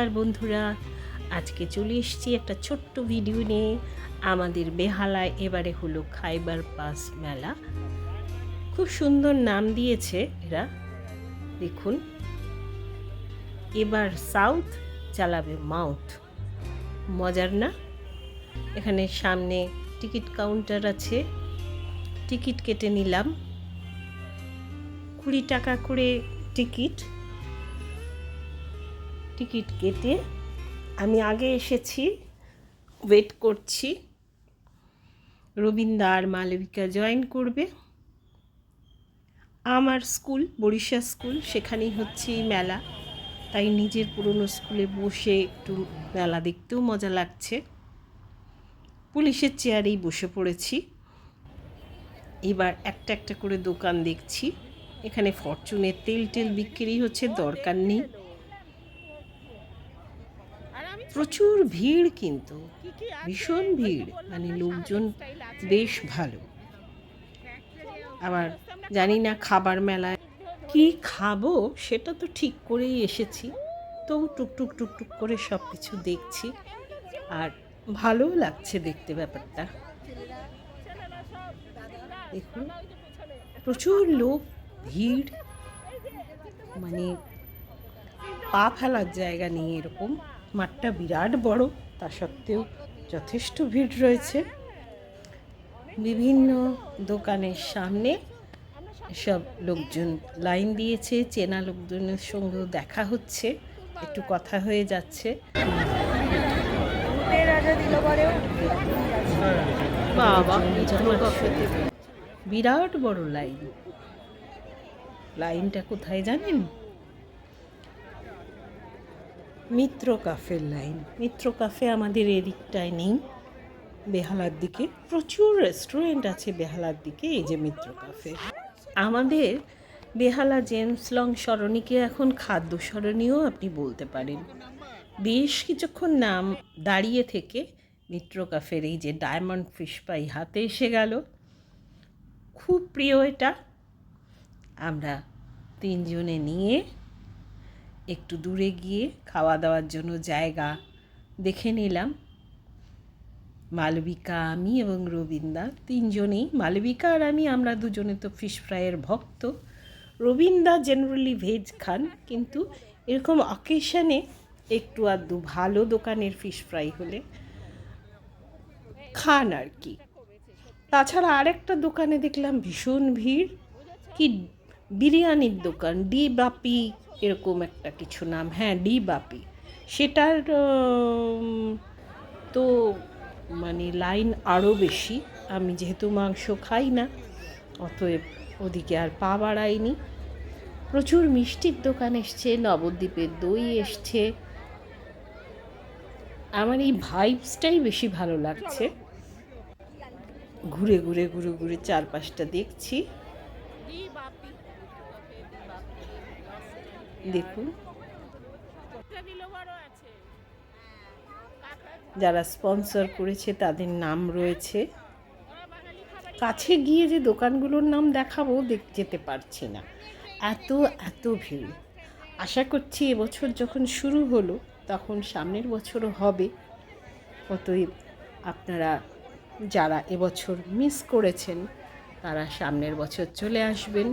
নমস্কার বন্ধুরা, আজকে চলে এসেছি একটা ছোট্ট ভিডিও নিয়ে। আমাদের বেহালায় এবারে হলো খাইবার পাস মেলা। খুব সুন্দর নাম দিয়েছে এরা, দেখুন। এবার সাউথ চালাবে মাউথ, মজার না? এখানে সামনে টিকিট কাউন্টার আছে, টিকিট কেটে নিলাম। 20 টাকা করে টিকিট কেটে আমি আগে এসেছি, ওয়েট করছি। রবীন্দ্র আর মালবিকা জয়েন করবে। আমার স্কুল বরিশা স্কুল, সেখানেই হচ্ছে মেলা, তাই নিজের পুরনো স্কুলে বসে একটু মেলা দেখতেও মজা লাগছে। পুলিশের চেয়ারেই বসে পড়েছি। এবার একটা একটা করে দোকান দেখছি। এখানে ফরচুনের তেল বিক্রি হচ্ছে, দরকার নেই। প্রচুর ভিড়, কিন্তু ভীষণ ভিড়, মানে লোকজন বেশ ভালো। আবার জানি না খাবার মেলায় কি খাবো সেটা তো ঠিক করেই এসেছি, তো টুকটুক টুকটুক করে সব কিছু দেখছি, আর ভালোও লাগছে দেখতে ব্যাপারটা। দেখুন, প্রচুর লোক, ভিড়, মানে পা ফেলার জায়গা নেই এরকম। মাঠটা বিরাট বড়, তা সত্ত্বেও যথেষ্ট ভিড় রয়েছে। বিভিন্ন দোকানের সামনে সব লোকজন লাইন দিয়েছে, চেনা লোকজনের সঙ্গেও দেখা হচ্ছে, একটু কথা হয়ে যাচ্ছে। বাবা, বিরাট বড় লাইন। লাইনটা কোথায় জানেন? মিত্র কাফের লাইন। মিত্র কাফে আমাদের এদিকটায় নেই, বেহালার দিকে প্রচুর রেস্টুরেন্ট আছে। বেহালার দিকে এই যে মিত্র কাফে। আমাদের বেহালা জেমস লং সরণিকে এখন খাদ্য সরণিও আপনি বলতে পারেন। বেশ কিছুক্ষণ নাম দাঁড়িয়ে থেকে মিত্র কাফের এই যে ডায়মন্ড ফিশ পাই হাতে এসে গেল। খুব প্রিয় এটা। আমরা তিনজনে নিয়ে একটু দূরে গিয়ে খাওয়া দাওয়ার জন্য জায়গা দেখে নিলাম। মালবিকা, আমি এবং রবীন্দ্র তিনজনেই, মালবিকা আর আমরা দুজনে তো ফিশ ফ্রাইয়ের ভক্ত। রবীন্দ্র জেনারেলি ভেজ খান, কিন্তু এরকম অকেশনে একটু আধটু ভালো দোকানের ফিশ ফ্রাই হলে খান আর কি। তাছাড়া আরেকটা দোকানে দেখলাম ভীষণ ভিড়, কি বিরিয়ানির দোকান, ডি বাপি এরকম একটা কিছু নাম, হ্যাঁ ডি বাপি। সেটার তো মানে লাইন আরও বেশি। আমি যেহেতু মাংস খাই না, অতএব ওদিকে আর পা বাড়াইনি। প্রচুর মিষ্টির দোকান এসছে, নবদ্বীপের দই এসছে। আমার এই ভাইবসটাই বেশি ভালো লাগছে। ঘুরে ঘুরে ঘুরে ঘুরে চারপাশটা দেখছি। দেখুন, যারা স্পন্সর করেছে তাদের নাম রয়েছে। কাছে গিয়ে যে দোকানগুলোর নাম দেখাবো যেতে পারছি না, এত ভিড়। আশা করছি এবছর যখন শুরু হলো তখন সামনের বছরও হবে। অতএব আপনারা যারা এবছর মিস করেছেন তারা সামনের বছর চলে আসবেন।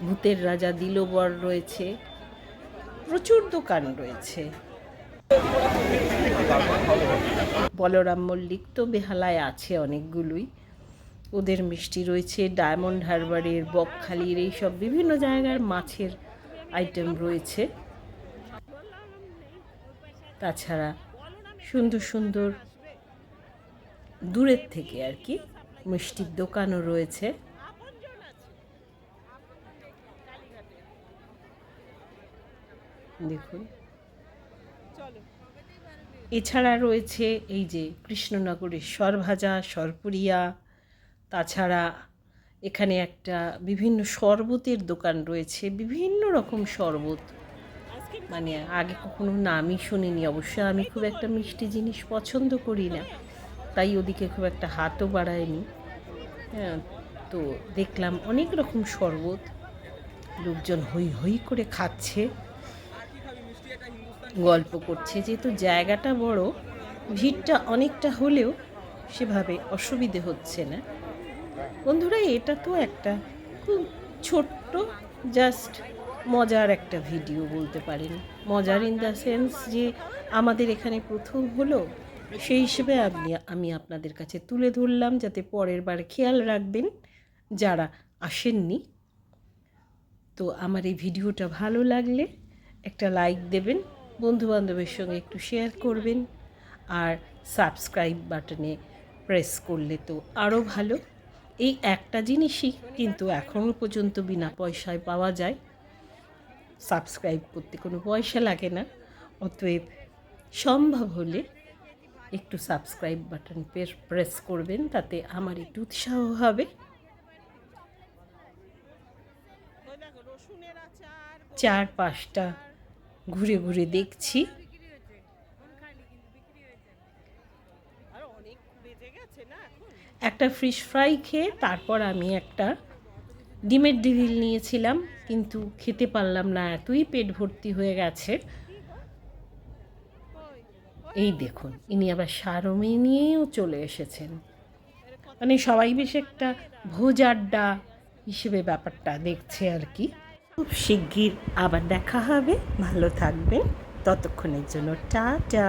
ভূতের রাজা দিলবর রয়েছে, প্রচুর দোকান রয়েছে। বলরাম মল্লিক তো বেহালায় আছে অনেকগুলোই, ওদের মিষ্টি রয়েছে। ডায়মন্ড হারবারের, বকখালির, এইসব বিভিন্ন জায়গার মাছের আইটেম রয়েছে। তাছাড়া সুন্দর সুন্দর দূরের থেকে আর কি মিষ্টির দোকানও রয়েছে। দেখুন, এছাড়া রয়েছে এই যে কৃষ্ণনগরের সরভাজা, সরপুরিয়া। তাছাড়া এখানে একটা বিভিন্ন শরবতের দোকান রয়েছে, বিভিন্ন রকম শরবত, মানে আগে কখনো নামই শুনিনি। অবশ্য আমি খুব একটা মিষ্টি জিনিস পছন্দ করি না, তাই ওদিকে খুব একটা হাতও বাড়ায়নি। হ্যাঁ, তো দেখলাম অনেক রকম শরবত, লোকজন হই হই করে খাচ্ছে, গল্প করছে। যেহেতু জায়গাটা বড়, ভিড়টা অনেকটা হলেও সেভাবে অসুবিধে হচ্ছে না। বন্ধুরা, এটা তো একটা খুব ছোট্ট, জাস্ট মজার একটা ভিডিও বলতে পারেন। মজার ইন দ্য সেন্স যে আমাদের এখানে প্রথম হলো, সেই হিসেবে আমি আপনাদের কাছে তুলে ধরলাম, যাতে পরের বার খেয়াল রাখবেন যারা আসেননি। তো আমার এই ভিডিওটা ভালো লাগলে একটা লাইক দেবেন, বন্ধুবান্ধবের সঙ্গে একটু শেয়ার করবেন, আর সাবস্ক্রাইব বাটনে প্রেস করলে তো আরও ভালো। এই একটা জিনিসই কিন্তু এখনও পর্যন্ত বিনা পয়সায় পাওয়া যায়। সাবস্ক্রাইব করতে কোনো পয়সা লাগে না, অতএব সম্ভব হলে একটু সাবস্ক্রাইব বাটন প্রেস করবেন, তাতে আমার একটু উৎসাহ হবে। 4-5টা ঘুরে ঘুরে দেখছি। একটা ফিশ ফ্রাই খেয়ে তারপর আমি একটা ডিমের ডিল নিয়েছিলাম, কিন্তু খেতে পারলাম না, এতই পেট ভর্তি হয়ে গেছে। এই দেখুন, ইনি আবার সারমে নিয়েও চলে এসেছেন। মানে সবাই বেশ একটা ভোজ আড্ডা হিসেবে ব্যাপারটা দেখছে আর কি। খুব শিগগির আবার দেখা হবে, ভালো থাকবেন, ততক্ষণের জন্য টাটা।